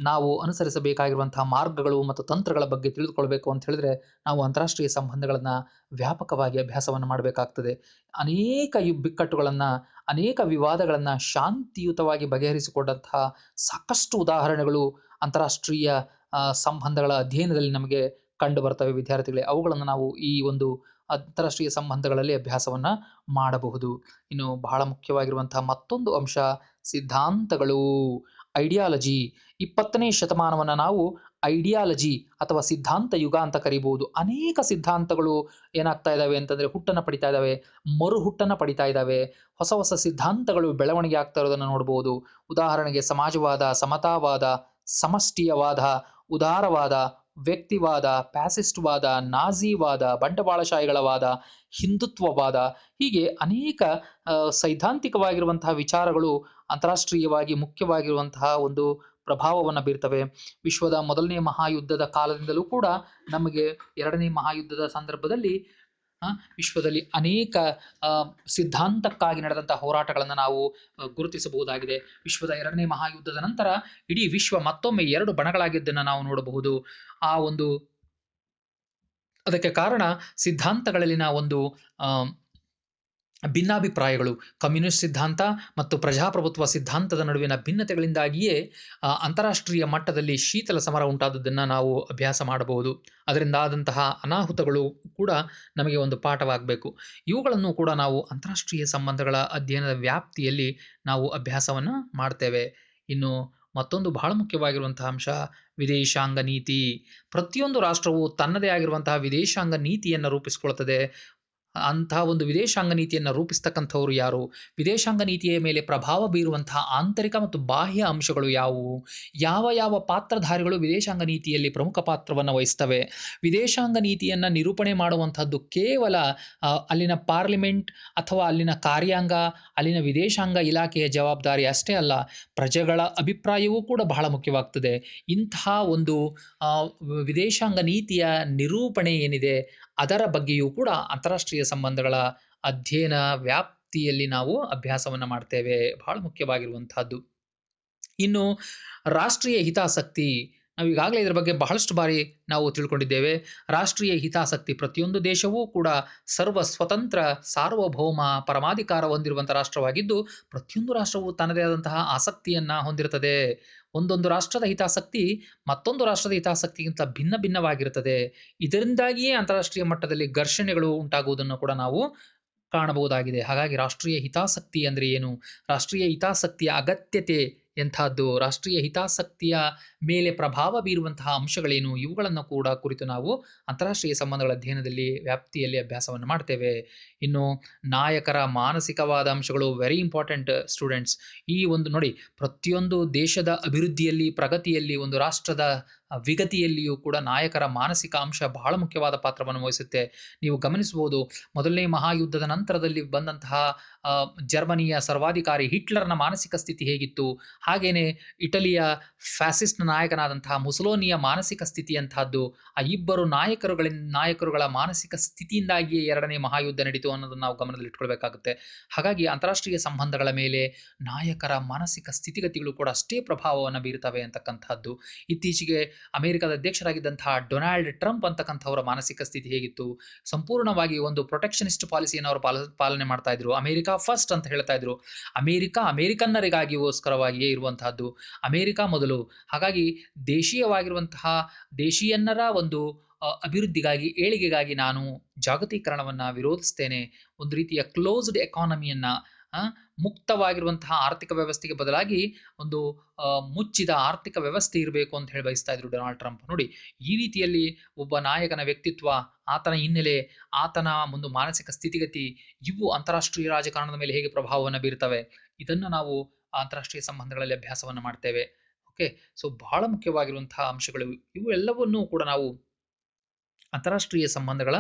ನಾವು ಅನುಸರಿಸಬೇಕಾಗಿರುವಂತಹ ಮಾರ್ಗಗಳು ಮತ್ತು ತಂತ್ರಗಳ ಬಗ್ಗೆ ತಿಳಿದುಕೊಳ್ಬೇಕು ಅಂತ ಹೇಳಿದ್ರೆ ನಾವು ಅಂತಾರಾಷ್ಟ್ರೀಯ ಸಂಬಂಧಗಳನ್ನ ವ್ಯಾಪಕವಾಗಿ ಅಭ್ಯಾಸವನ್ನು ಮಾಡಬೇಕಾಗ್ತದೆ. ಅನೇಕ ಬಿಕ್ಕಟ್ಟುಗಳನ್ನ, ಅನೇಕ ವಿವಾದಗಳನ್ನ ಶಾಂತಿಯುತವಾಗಿ ಬಗೆಹರಿಸಿಕೊಂಡಂತಹ ಸಾಕಷ್ಟು ಉದಾಹರಣೆಗಳು ಅಂತಾರಾಷ್ಟ್ರೀಯ ಸಂಬಂಧಗಳ ಅಧ್ಯಯನದಲ್ಲಿ ನಮಗೆ ಕಂಡು ಬರ್ತವೆ ವಿದ್ಯಾರ್ಥಿಗಳೇ. ಅವುಗಳನ್ನು ನಾವು ಈ ಒಂದು ಅಂತಾರಾಷ್ಟ್ರೀಯ ಸಂಬಂಧಗಳಲ್ಲಿ ಅಭ್ಯಾಸವನ್ನ ಮಾಡಬಹುದು. ಇನ್ನು ಬಹಳ ಮುಖ್ಯವಾಗಿರುವಂತಹ ಮತ್ತೊಂದು ಅಂಶ ಸಿದ್ಧಾಂತಗಳು, ಐಡಿಯಾಲಜಿ. 20ನೇ ಶತಮಾನವನ್ನ ನಾವು ಐಡಿಯಾಲಜಿ ಅಥವಾ ಸಿದ್ಧಾಂತ ಯುಗ ಅಂತ ಕರೀಬಹುದು. ಅನೇಕ ಸಿದ್ಧಾಂತಗಳು ಏನಾಗ್ತಾ ಇದ್ದಾವೆ ಅಂತಂದ್ರೆ ಹುಟ್ಟನ್ನ ಪಡಿತಾ ಇದ್ದಾವೆ, ಮರು ಹುಟ್ಟನ್ನ ಪಡಿತಾ ಇದ್ದಾವೆ. ಹೊಸ ಹೊಸ ಸಿದ್ಧಾಂತಗಳು ಬೆಳವಣಿಗೆ ಆಗ್ತಾ ಇರೋದನ್ನ ನೋಡಬಹುದು. ಉದಾಹರಣೆಗೆ ಸಮಾಜವಾದ, ಸಮತಾವಾದ, ಸಮಷ್ಟಿಯವಾದ, ಉದಾರವಾದ, ವ್ಯಕ್ತಿವಾದ, ಪ್ಯಾಸಿಸ್ಟ್ ವಾದ, ನಾಜಿವಾದ, ಬಂಡವಾಳಶಾಹಿಗಳ ವಾದ, ಹಿಂದುತ್ವವಾದ, ಹೀಗೆ ಅನೇಕ ಸೈದ್ಧಾಂತಿಕವಾಗಿರುವಂತಹ ವಿಚಾರಗಳು ಅಂತಾರಾಷ್ಟ್ರೀಯವಾಗಿ ಮುಖ್ಯವಾಗಿರುವಂತಹ ಒಂದು ಪ್ರಭಾವವನ್ನು ಬೀರ್ತವೆ. ವಿಶ್ವದ ಮೊದಲನೇ ಮಹಾಯುದ್ಧದ ಕಾಲದಿಂದಲೂ ಕೂಡ ನಮಗೆ ಎರಡನೇ ಮಹಾಯುದ್ಧದ ಸಂದರ್ಭದಲ್ಲಿ ವಿಶ್ವದಲ್ಲಿ ಅನೇಕ ಸಿದ್ಧಾಂತಕ್ಕಾಗಿ ನಡೆದಂತಹ ಹೋರಾಟಗಳನ್ನು ನಾವು ಗುರುತಿಸಬಹುದಾಗಿದೆ. ವಿಶ್ವದ ಎರಡನೇ ಮಹಾಯುದ್ಧದ ನಂತರ ಇಡೀ ವಿಶ್ವ ಮತ್ತೊಮ್ಮೆ ಎರಡು ಬಣಗಳಾಗಿದ್ದನ್ನು ನಾವು ನೋಡಬಹುದು. ಅದಕ್ಕೆ ಕಾರಣ ಸಿದ್ಧಾಂತಗಳಲ್ಲಿನ ಒಂದು ಭಿನ್ನಾಭಿಪ್ರಾಯಗಳು. ಕಮ್ಯುನಿಸ್ಟ್ ಸಿದ್ಧಾಂತ ಮತ್ತು ಪ್ರಜಾಪ್ರಭುತ್ವ ಸಿದ್ಧಾಂತದ ನಡುವಿನ ಭಿನ್ನತೆಗಳಿಂದಾಗಿಯೇ ಅಂತಾರಾಷ್ಟ್ರೀಯ ಮಟ್ಟದಲ್ಲಿ ಶೀತಲ ಸಮರ ಉಂಟಾದದ್ದನ್ನು ನಾವು ಅಭ್ಯಾಸ ಮಾಡಬಹುದು. ಅದರಿಂದ ಆದಂತಹ ಅನಾಹುತಗಳು ಕೂಡ ನಮಗೆ ಒಂದು ಪಾಠವಾಗಬೇಕು. ಇವುಗಳನ್ನು ಕೂಡ ನಾವು ಅಂತಾರಾಷ್ಟ್ರೀಯ ಸಂಬಂಧಗಳ ಅಧ್ಯಯನದ ವ್ಯಾಪ್ತಿಯಲ್ಲಿ ನಾವು ಅಭ್ಯಾಸವನ್ನು ಮಾಡ್ತೇವೆ. ಇನ್ನು ಮತ್ತೊಂದು ಬಹಳ ಮುಖ್ಯವಾಗಿರುವಂತಹ ಅಂಶ ವಿದೇಶಾಂಗ ನೀತಿ. ಪ್ರತಿಯೊಂದು ರಾಷ್ಟ್ರವು ತನ್ನದೇ ಆಗಿರುವಂತಹ ವಿದೇಶಾಂಗ ನೀತಿಯನ್ನು ರೂಪಿಸಿಕೊಳ್ಳುತ್ತದೆ. ಅಂತಹ ಒಂದು ವಿದೇಶಾಂಗ ನೀತಿಯನ್ನು ರೂಪಿಸ್ತಕ್ಕಂಥವ್ರು ಯಾರು? ವಿದೇಶಾಂಗ ನೀತಿಯ ಮೇಲೆ ಪ್ರಭಾವ ಬೀರುವಂತಹ ಆಂತರಿಕ ಮತ್ತು ಬಾಹ್ಯ ಅಂಶಗಳು ಯಾವುವು? ಯಾವ ಯಾವ ಪಾತ್ರಧಾರಿಗಳು ವಿದೇಶಾಂಗ ನೀತಿಯಲ್ಲಿ ಪ್ರಮುಖ ಪಾತ್ರವನ್ನು ವಹಿಸ್ತವೆ? ವಿದೇಶಾಂಗ ನೀತಿಯನ್ನು ನಿರೂಪಣೆ ಮಾಡುವಂಥದ್ದು ಕೇವಲ ಅಲ್ಲಿನ ಪಾರ್ಲಿಮೆಂಟ್ ಅಥವಾ ಅಲ್ಲಿನ ಕಾರ್ಯಾಂಗ, ಅಲ್ಲಿನ ವಿದೇಶಾಂಗ ಇಲಾಖೆಯ ಜವಾಬ್ದಾರಿ ಅಷ್ಟೇ ಅಲ್ಲ, ಪ್ರಜೆಗಳ ಅಭಿಪ್ರಾಯವೂ ಕೂಡ ಬಹಳ ಮುಖ್ಯವಾಗ್ತದೆ. ಇಂತಹ ಒಂದು ವಿದೇಶಾಂಗ ನೀತಿಯ ನಿರೂಪಣೆ ಏನಿದೆ ಅದರ ಬಗ್ಗೆಯೂ ಕೂಡ ಅಂತಾರಾಷ್ಟ್ರೀಯ ಸಂಬಂಧಗಳ ಅಧ್ಯಯನ ವ್ಯಾಪ್ತಿಯಲ್ಲಿ ನಾವು ಅಭ್ಯಾಸವನ್ನು ಮಾಡ್ತೇವೆ. ಬಹಳ ಮುಖ್ಯವಾಗಿರುವಂತಹದ್ದು. ಇನ್ನು ರಾಷ್ಟ್ರೀಯ ಹಿತಾಸಕ್ತಿ. ನಾವು ಈಗಾಗಲೇ ಇದರ ಬಗ್ಗೆ ಬಹಳಷ್ಟು ಬಾರಿ ನಾವು ತಿಳ್ಕೊಂಡಿದ್ದೇವೆ. ರಾಷ್ಟ್ರೀಯ ಹಿತಾಸಕ್ತಿ, ಪ್ರತಿಯೊಂದು ದೇಶವೂ ಕೂಡ ಸರ್ವ ಸ್ವತಂತ್ರ, ಸಾರ್ವಭೌಮ, ಪರಮಾಧಿಕಾರ ಹೊಂದಿರುವಂತಹ ರಾಷ್ಟ್ರವಾಗಿದ್ದು ಪ್ರತಿಯೊಂದು ರಾಷ್ಟ್ರವು ತನ್ನದೇ ಆದಂತಹ ಆಸಕ್ತಿಯನ್ನ ಹೊಂದಿರುತ್ತದೆ. ಒಂದೊಂದು ರಾಷ್ಟ್ರದ ಹಿತಾಸಕ್ತಿ ಮತ್ತೊಂದು ರಾಷ್ಟ್ರದ ಹಿತಾಸಕ್ತಿಗಿಂತ ಭಿನ್ನ ಭಿನ್ನವಾಗಿರುತ್ತದೆ. ಇದರಿಂದಾಗಿಯೇ ಅಂತಾರಾಷ್ಟ್ರೀಯ ಮಟ್ಟದಲ್ಲಿ ಘರ್ಷಣೆಗಳು ಉಂಟಾಗುವುದನ್ನು ಕೂಡ ನಾವು ಕಾಣಬಹುದಾಗಿದೆ. ಹಾಗಾಗಿ ರಾಷ್ಟ್ರೀಯ ಹಿತಾಸಕ್ತಿ ಅಂದರೆ ಏನು? ರಾಷ್ಟ್ರೀಯ ಹಿತಾಸಕ್ತಿಯ ಅಗತ್ಯತೆ ಎಂಥದ್ದು? ರಾಷ್ಟ್ರೀಯ ಹಿತಾಸಕ್ತಿಯ ಮೇಲೆ ಪ್ರಭಾವ ಬೀರುವಂತಹ ಅಂಶಗಳೇನು? ಇವುಗಳನ್ನು ಕೂಡ ಕುರಿತು ನಾವು ಅಂತಾರಾಷ್ಟ್ರೀಯ ಸಂಬಂಧಗಳ ಅಧ್ಯಯನದಲ್ಲಿ ವ್ಯಾಪ್ತಿಯಲ್ಲಿ ಅಭ್ಯಾಸವನ್ನು ಮಾಡ್ತೇವೆ. ಇನ್ನು ನಾಯಕರ ಮಾನಸಿಕವಾದ ಅಂಶಗಳು ವೆರಿ ಇಂಪಾರ್ಟೆಂಟ್ ಸ್ಟೂಡೆಂಟ್ಸ್. ಈ ಒಂದು ನೋಡಿ, ಪ್ರತಿಯೊಂದು ದೇಶದ ಅಭಿವೃದ್ಧಿಯಲ್ಲಿ, ಪ್ರಗತಿಯಲ್ಲಿ, ಒಂದು ರಾಷ್ಟ್ರದ ವಿಗತಿಯಲ್ಲಿಯೂ ಕೂಡ ನಾಯಕರ ಮಾನಸಿಕ ಅಂಶ ಬಹಳ ಮುಖ್ಯವಾದ ಪಾತ್ರವನ್ನು ವಹಿಸುತ್ತೆ. ನೀವು ಗಮನಿಸಬಹುದು, ಮೊದಲನೇ ಮಹಾಯುದ್ಧದ ನಂತರದಲ್ಲಿ ಬಂದಂತಹ ಜರ್ಮನಿಯ ಸರ್ವಾಧಿಕಾರಿ ಹಿಟ್ಲರ್ನ ಮಾನಸಿಕ ಸ್ಥಿತಿ ಹೇಗಿತ್ತು, ಹಾಗೇನೆ ಇಟಲಿಯ ಫ್ಯಾಸಿಸ್ಟ್ ನಾಯಕನಾದಂತಹ ಮುಸೋಲಿನಿಯ ಮಾನಸಿಕ ಸ್ಥಿತಿಯಂತಹದ್ದು. ಆ ಇಬ್ಬರು ನಾಯಕರುಗಳ ಮಾನಸಿಕ ಸ್ಥಿತಿಯಿಂದಾಗಿಯೇ ಎರಡನೇ ಮಹಾಯುದ್ಧ ನಡೀತು ಅನ್ನೋದನ್ನು ನಾವು ಗಮನದಲ್ಲಿಟ್ಕೊಳ್ಬೇಕಾಗುತ್ತೆ. ಹಾಗಾಗಿ ಅಂತಾರಾಷ್ಟ್ರೀಯ ಸಂಬಂಧಗಳ ಮೇಲೆ ನಾಯಕರ ಮಾನಸಿಕ ಸ್ಥಿತಿಗತಿಗಳು ಕೂಡ ಅಷ್ಟೇ ಪ್ರಭಾವವನ್ನು ಬೀರುತ್ತವೆ ಅಂತಕ್ಕಂಥದ್ದು. ಇತ್ತೀಚೆಗೆ ಅಮೆರಿಕದ ಅಧ್ಯಕ್ಷರಾಗಿದ್ದಂತಹ ಡೊನಾಲ್ಡ್ ಟ್ರಂಪ್ ಅಂತಕ್ಕಂಥವರ ಮಾನಸಿಕ ಸ್ಥಿತಿ ಹೇಗಿತ್ತು? ಸಂಪೂರ್ಣವಾಗಿ ಒಂದು ಪ್ರೊಟೆಕ್ಷನಿಸ್ಟ್ ಪಾಲಿಸಿಯನ್ನು ಅವರು ಪಾಲನೆ ಮಾಡ್ತಾ ಇದ್ರು. ಅಮೆರಿಕ ಫಸ್ಟ್ ಅಂತ ಹೇಳ್ತಾ ಇದ್ರು. ಅಮೆರಿಕನ್ನರಿಗಾಗಿಗೋಸ್ಕರವಾಗಿಯೇ ಇರುವಂತಹದ್ದು. ಅಮೆರಿಕ ಮೊದಲು. ಹಾಗಾಗಿ ದೇಶೀಯನ್ನರ ಒಂದು ಅಭಿವೃದ್ಧಿಗಾಗಿ, ಏಳಿಗೆಗಾಗಿ ನಾನು ಜಾಗತೀಕರಣವನ್ನ ವಿರೋಧಿಸ್ತೇನೆ, ಒಂದು ರೀತಿಯ ಕ್ಲೋಸ್ಡ್ ಎಕಾನಮಿಯನ್ನ ಮುಕ್ತವಾಗಿರುವಂತಹ ಆರ್ಥಿಕ ವ್ಯವಸ್ಥೆಗೆ ಬದಲಾಗಿ ಒಂದು ಮುಚ್ಚಿದ ಆರ್ಥಿಕ ವ್ಯವಸ್ಥೆ ಇರಬೇಕು ಅಂತ ಹೇಳಿ ಬಯಸ್ತಾ ಇದ್ರು ಡೊನಾಲ್ಡ್ ಟ್ರಂಪ್. ನೋಡಿ, ಈ ರೀತಿಯಲ್ಲಿ ಒಬ್ಬ ನಾಯಕನ ವ್ಯಕ್ತಿತ್ವ, ಆತನ ಹಿನ್ನೆಲೆ, ಆತನ ಒಂದು ಮಾನಸಿಕ ಸ್ಥಿತಿಗತಿ ಇವು ಅಂತಾರಾಷ್ಟ್ರೀಯ ರಾಜಕಾರಣದ ಮೇಲೆ ಹೇಗೆ ಪ್ರಭಾವವನ್ನು ಬೀರ್ತವೆ, ಇದನ್ನ ನಾವು ಅಂತಾರಾಷ್ಟ್ರೀಯ ಸಂಬಂಧಗಳಲ್ಲಿ ಅಭ್ಯಾಸವನ್ನ ಮಾಡ್ತೇವೆ. ಓಕೆ. ಸೊ ಬಹಳ ಮುಖ್ಯವಾಗಿರುವಂತಹ ಅಂಶಗಳು ಇವು ಎಲ್ಲವನ್ನೂ ಕೂಡ ನಾವು ಅಂತಾರಾಷ್ಟ್ರೀಯ ಸಂಬಂಧಗಳ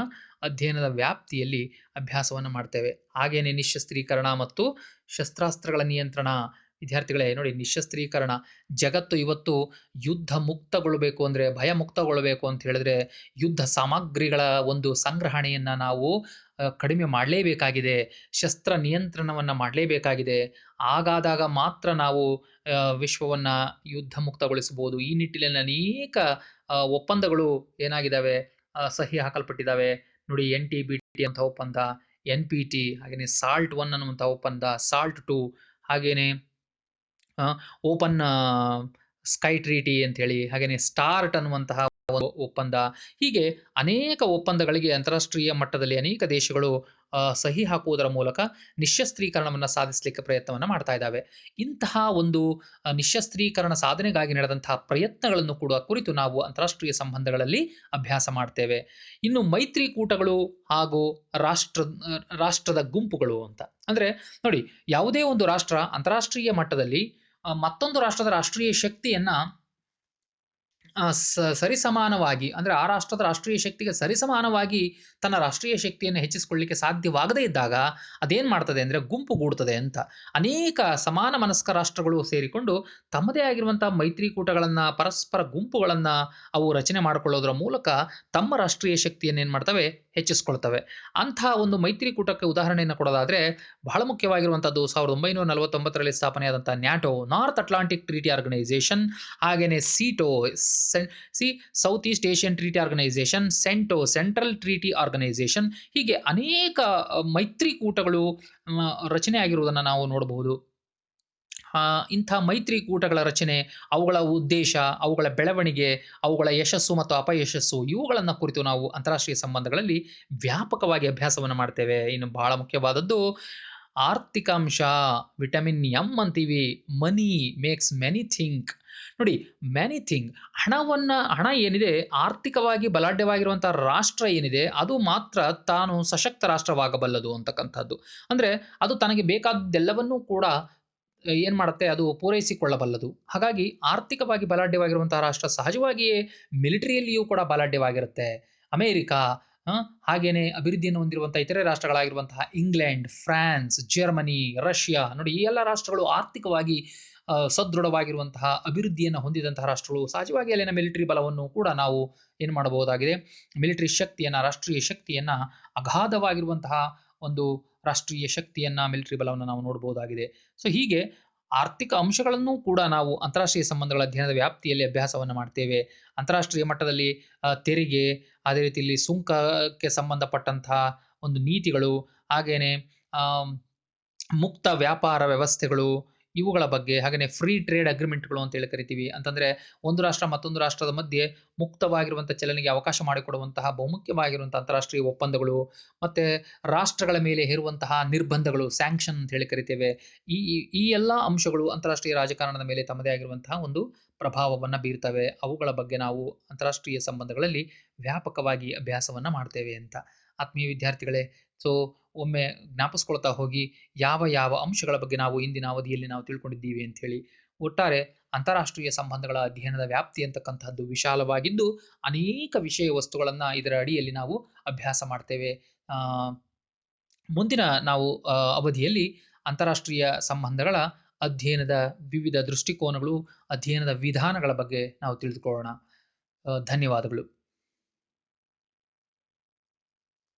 ಅಧ್ಯಯನದ ವ್ಯಾಪ್ತಿಯಲ್ಲಿ ಅಭ್ಯಾಸವನ್ನು ಮಾಡ್ತೇವೆ. ಹಾಗೇನೆ ನಿಶಸ್ತ್ರೀಕರಣ ಮತ್ತು ಶಸ್ತ್ರಾಸ್ತ್ರಗಳ ನಿಯಂತ್ರಣ. ವಿದ್ಯಾರ್ಥಿಗಳೇ ನೋಡಿ, ನಿಶಸ್ತ್ರೀಕರಣ, ಜಗತ್ತು ಇವತ್ತು ಯುದ್ಧ ಮುಕ್ತಗೊಳ್ಳಬೇಕು ಅಂದ್ರೆ, ಭಯ ಮುಕ್ತಗೊಳ್ಳಬೇಕು ಅಂತ ಹೇಳಿದ್ರೆ ಯುದ್ಧ ಸಾಮಗ್ರಿಗಳ ಒಂದು ಸಂಗ್ರಹಣೆಯನ್ನ ನಾವು ಕಡಿಮೆ ಮಾಡಲೇಬೇಕಾಗಿದೆ. ಶಸ್ತ್ರ ನಿಯಂತ್ರಣವನ್ನ ಮಾಡಲೇಬೇಕಾಗಿದೆ. ಹಾಗಾದಾಗ ಮಾತ್ರ ನಾವು ವಿಶ್ವವನ್ನ ಯುದ್ಧ ಮುಕ್ತಗೊಳಿಸಬಹುದು. ಈ ನಿಟ್ಟಿನಲ್ಲಿ ಅನೇಕ ಒಪ್ಪಂದಗಳು ಏನಾಗಿದ್ದಾವೆ, ಸಹಿ ಹಾಕಲ್ಪಟ್ಟಿದ್ದಾವೆ. ನೋಡಿ, NTBT ಅಂತ ಒಪ್ಪಂದ, NPT, ಹಾಗೇನೆ ಸಾಲ್ಟ್ 1 ಅನ್ನುವಂಥ ಒಪ್ಪಂದ, ಸಾಲ್ಟ್ 2, ಹಾಗೇನೆ ಓಪನ್ ಸ್ಕೈ ಟ್ರೀಟಿ ಅಂತ ಹೇಳಿ, ಹಾಗೇನೆ ಸ್ಟಾರ್ಟ್ ಅನ್ನುವಂತಹ ಒಪ್ಪಂದ. ಹೀಗೆ ಅನೇಕ ಒಪ್ಪಂದಗಳಿಗೆ ಅಂತಾರಾಷ್ಟ್ರೀಯ ಮಟ್ಟದಲ್ಲಿ ಅನೇಕ ದೇಶಗಳು ಸಹಿ ಹಾಕುವುದರ ಮೂಲಕ ನಿಶಸ್ತ್ರೀಕರಣವನ್ನ ಸಾಧಿಸಲಿಕ್ಕೆ ಪ್ರಯತ್ನವನ್ನ ಮಾಡ್ತಾ ಇದ್ದಾವೆ. ಇಂತಹ ಒಂದು ನಿಶಸ್ತ್ರೀಕರಣ ಸಾಧನೆಗಾಗಿ ನಡೆದಂತಹ ಪ್ರಯತ್ನಗಳನ್ನು ಕೂಡ ಕುರಿತು ನಾವು ಅಂತಾರಾಷ್ಟ್ರೀಯ ಸಂಬಂಧಗಳಲ್ಲಿ ಅಭ್ಯಾಸ ಮಾಡ್ತೇವೆ. ಇನ್ನು ಮೈತ್ರಿಕೂಟಗಳು ಹಾಗೂ ರಾಷ್ಟ್ರದ ಗುಂಪುಗಳು ಅಂತ ಅಂದ್ರೆ, ನೋಡಿ, ಯಾವುದೇ ಒಂದು ರಾಷ್ಟ್ರ ಅಂತಾರಾಷ್ಟ್ರೀಯ ಮಟ್ಟದಲ್ಲಿ ಮತ್ತೊಂದು ರಾಷ್ಟ್ರದ ರಾಷ್ಟ್ರೀಯ ಶಕ್ತಿಯನ್ನ ಸರಿಸಮಾನವಾಗಿ, ಅಂದ್ರೆ ಆ ರಾಷ್ಟ್ರದ ರಾಷ್ಟ್ರೀಯ ಶಕ್ತಿಗೆ ಸರಿಸಮಾನವಾಗಿ ತನ್ನ ರಾಷ್ಟ್ರೀಯ ಶಕ್ತಿಯನ್ನು ಹೆಚ್ಚಿಸಿಕೊಳ್ಳಲಿಕ್ಕೆ ಸಾಧ್ಯವಾಗದೇ ಇದ್ದಾಗ ಅದೇನ್ ಮಾಡ್ತದೆ ಅಂದ್ರೆ ಗುಂಪುಗೂಡ್ತದೆ ಅಂತ. ಅನೇಕ ಸಮಾನ ಮನಸ್ಕ ರಾಷ್ಟ್ರಗಳು ಸೇರಿಕೊಂಡು ತಮ್ಮದೇ ಆಗಿರುವಂತಹ ಮೈತ್ರಿಕೂಟಗಳನ್ನ, ಪರಸ್ಪರ ಗುಂಪುಗಳನ್ನ ಅವು ರಚನೆ ಮಾಡಿಕೊಳ್ಳೋದ್ರ ಮೂಲಕ ತಮ್ಮ ರಾಷ್ಟ್ರೀಯ ಶಕ್ತಿಯನ್ನು ಏನ್ ಮಾಡ್ತವೆ, ಹೆಚ್ಚಿಸ್ಕೊಳ್ತವೆ. ಅಂಥ ಒಂದು ಮೈತ್ರಿಕೂಟಕ್ಕೆ ಉದಾಹರಣೆಯನ್ನು ಕೊಡೋದಾದ್ರೆ ಬಹಳ ಮುಖ್ಯವಾಗಿರುವಂತದ್ದು 1949ರಲ್ಲಿ ಸ್ಥಾಪನೆಯಾದಂತಹ NATO, north Atlantic treaty organisation, ಹಾಗೇನೆ SEATO, south east Asian treaty organisation, central treaty organisation, ಹೀಗೆ ಅನೇಕ ಮೈತ್ರಿಕೂಟಗಳು ರಚನೆ ಆಗಿರುವುದನ್ನು ನಾವು ನೋಡಬಹುದು. ಇಂಥ ಮೈತ್ರಿಕೂಟಗಳ ರಚನೆ, ಅವುಗಳ ಉದ್ದೇಶ, ಅವುಗಳ ಬೆಳವಣಿಗೆ, ಅವುಗಳ ಯಶಸ್ಸು ಮತ್ತು ಅಪಯಶಸ್ಸು ಇವುಗಳನ್ನು ಕುರಿತು ನಾವು ಅಂತಾರಾಷ್ಟ್ರೀಯ ಸಂಬಂಧಗಳಲ್ಲಿ ವ್ಯಾಪಕವಾಗಿ ಅಭ್ಯಾಸವನ್ನು ಮಾಡ್ತೇವೆ. ಇನ್ನು ಬಹಳ ಮುಖ್ಯವಾದದ್ದು ಆರ್ಥಿಕ ಅಂಶ, ವಿಟಮಿನ್ ಎಂ ಅಂತೀವಿ. ಮನಿ ಮೇಕ್ಸ್ ಮೆನಿ ಥಿಂಕ್. ನೋಡಿ, ಮೆನಿ ಥಿಂಗ್, ಹಣ ಏನಿದೆ, ಆರ್ಥಿಕವಾಗಿ ಬಲಾಢ್ಯವಾಗಿರುವಂತಹ ರಾಷ್ಟ್ರ ಏನಿದೆ ಅದು ಮಾತ್ರ ತಾನು ಸಶಕ್ತ ರಾಷ್ಟ್ರವಾಗಬಲ್ಲದು ಅಂತಕ್ಕಂಥದ್ದು. ಅಂದ್ರೆ ಅದು ತನಗೆ ಬೇಕಾದ್ದೆಲ್ಲವನ್ನೂ ಕೂಡ ಏನ್ ಮಾಡುತ್ತೆ, ಅದು ಪೂರೈಸಿಕೊಳ್ಳಬಲ್ಲದು. ಹಾಗಾಗಿ ಆರ್ಥಿಕವಾಗಿ ಬಲಾಢ್ಯವಾಗಿರುವಂತಹ ರಾಷ್ಟ್ರ ಸಹಜವಾಗಿಯೇ ಮಿಲಿಟರಿಯಲ್ಲಿಯೂ ಕೂಡ ಬಲಾಢ್ಯವಾಗಿರುತ್ತೆ. ಅಮೆರಿಕ, ಹಾಗೇನೆ ಅಭಿವೃದ್ಧಿಯನ್ನು ಹೊಂದಿರುವಂತಹ ಇತರೆ ರಾಷ್ಟ್ರಗಳಾಗಿರುವಂತಹ ಇಂಗ್ಲೆಂಡ್, ಫ್ರಾನ್ಸ್, ಜರ್ಮನಿ, ರಷ್ಯಾ, ನೋಡಿ ಈ ಎಲ್ಲ ರಾಷ್ಟ್ರಗಳು ಆರ್ಥಿಕವಾಗಿ ಸದೃಢವಾಗಿರುವಂತಹ ಅಭಿವೃದ್ಧಿಯನ್ನು ಹೊಂದಿದಂತಹ ರಾಷ್ಟ್ರಗಳು. ಸಹಜವಾಗಿ ಅಲ್ಲಿನ ಮಿಲಿಟರಿ ಬಲವನ್ನು ಕೂಡ ನಾವು ಏನು ಮಾಡಬಹುದಾಗಿದೆ, ಮಿಲಿಟರಿ ಶಕ್ತಿಯನ್ನ, ರಾಷ್ಟ್ರೀಯ ಶಕ್ತಿಯನ್ನ, ಅಗಾಧವಾಗಿರುವಂತಹ ಒಂದು ರಾಷ್ಟ್ರೀಯ ಶಕ್ತಿಯನ್ನ, ಮಿಲಿಟರಿ ಬಲವನ್ನು ನಾವು ನೋಡಬಹುದಾಗಿದೆ. ಸೊ ಹೀಗೆ ಆರ್ಥಿಕ ಅಂಶಗಳನ್ನು ಕೂಡ ನಾವು ಅಂತಾರಾಷ್ಟ್ರೀಯ ಸಂಬಂಧಗಳ ಅಧ್ಯಯನದ ವ್ಯಾಪ್ತಿಯಲ್ಲಿ ಅಭ್ಯಾಸವನ್ನು ಮಾಡ್ತೇವೆ. ಅಂತಾರಾಷ್ಟ್ರೀಯ ಮಟ್ಟದಲ್ಲಿ ತೆರಿಗೆ, ಅದೇ ರೀತಿಯಲ್ಲಿ ಸುಂಕಕ್ಕೆ ಸಂಬಂಧಪಟ್ಟಂತಹ ಒಂದು ನೀತಿಗಳು, ಹಾಗೇನೆ ಮುಕ್ತ ವ್ಯಾಪಾರ ವ್ಯವಸ್ಥೆಗಳು, ಇವುಗಳ ಬಗ್ಗೆ, ಹಾಗೇನೆ ಫ್ರೀ ಟ್ರೇಡ್ ಅಗ್ರಿಮೆಂಟ್ಗಳು ಅಂತ ಹೇಳಿ ಕರಿತೀವಿ. ಅಂತಂದ್ರೆ ಒಂದು ರಾಷ್ಟ್ರ ಮತ್ತೊಂದು ರಾಷ್ಟ್ರದ ಮಧ್ಯೆ ಮುಕ್ತವಾಗಿರುವಂತಹ ಚಲನೆಗೆ ಅವಕಾಶ ಮಾಡಿಕೊಡುವಂತಹ ಬಹುಮುಖ್ಯವಾಗಿರುವಂತಹ ಅಂತಾರಾಷ್ಟ್ರೀಯ ಒಪ್ಪಂದಗಳು, ಮತ್ತೆ ರಾಷ್ಟ್ರಗಳ ಮೇಲೆ ಹೇರುವಂತಹ ನಿರ್ಬಂಧಗಳು, ಸ್ಯಾಂಕ್ಷನ್ ಅಂತ ಹೇಳಿ ಕರಿತೇವೆ. ಈ ಈ ಎಲ್ಲ ಅಂಶಗಳು ಅಂತಾರಾಷ್ಟ್ರೀಯ ರಾಜಕಾರಣದ ಮೇಲೆ ತಮ್ಮದೇ ಆಗಿರುವಂತಹ ಒಂದು ಪ್ರಭಾವವನ್ನ ಬೀರ್ತವೆ. ಅವುಗಳ ಬಗ್ಗೆ ನಾವು ಅಂತಾರಾಷ್ಟ್ರೀಯ ಸಂಬಂಧಗಳಲ್ಲಿ ವ್ಯಾಪಕವಾಗಿ ಅಭ್ಯಾಸವನ್ನ ಮಾಡ್ತೇವೆ ಅಂತ. ಆತ್ಮೀಯ ವಿದ್ಯಾರ್ಥಿಗಳೇ, ಸೊ ಒಮ್ಮೆ ಜ್ಞಾಪಿಸ್ಕೊಳ್ತಾ ಹೋಗಿ ಯಾವ ಯಾವ ಅಂಶಗಳ ಬಗ್ಗೆ ನಾವು ಇಂದಿನ ಅವಧಿಯಲ್ಲಿ ನಾವು ತಿಳ್ಕೊಂಡಿದ್ದೀವಿ ಅಂತ ಹೇಳಿ. ಒಟ್ಟಾರೆ ಅಂತಾರಾಷ್ಟ್ರೀಯ ಸಂಬಂಧಗಳ ಅಧ್ಯಯನದ ವ್ಯಾಪ್ತಿ ಅಂತಕ್ಕಂತಹದ್ದು ವಿಶಾಲವಾಗಿದ್ದು ಅನೇಕ ವಿಷಯ ವಸ್ತುಗಳನ್ನ ಇದರ ಅಡಿಯಲ್ಲಿ ನಾವು ಅಭ್ಯಾಸ ಮಾಡ್ತೇವೆ. ಮುಂದಿನ ನಾವು ಅವಧಿಯಲ್ಲಿ ಅಂತಾರಾಷ್ಟ್ರೀಯ ಸಂಬಂಧಗಳ ಅಧ್ಯಯನದ ವಿವಿಧ ದೃಷ್ಟಿಕೋನಗಳು, ಅಧ್ಯಯನದ ವಿಧಾನಗಳ ಬಗ್ಗೆ ನಾವು ತಿಳಿದುಕೊಳ್ಳೋಣ. ಧನ್ಯವಾದಗಳು.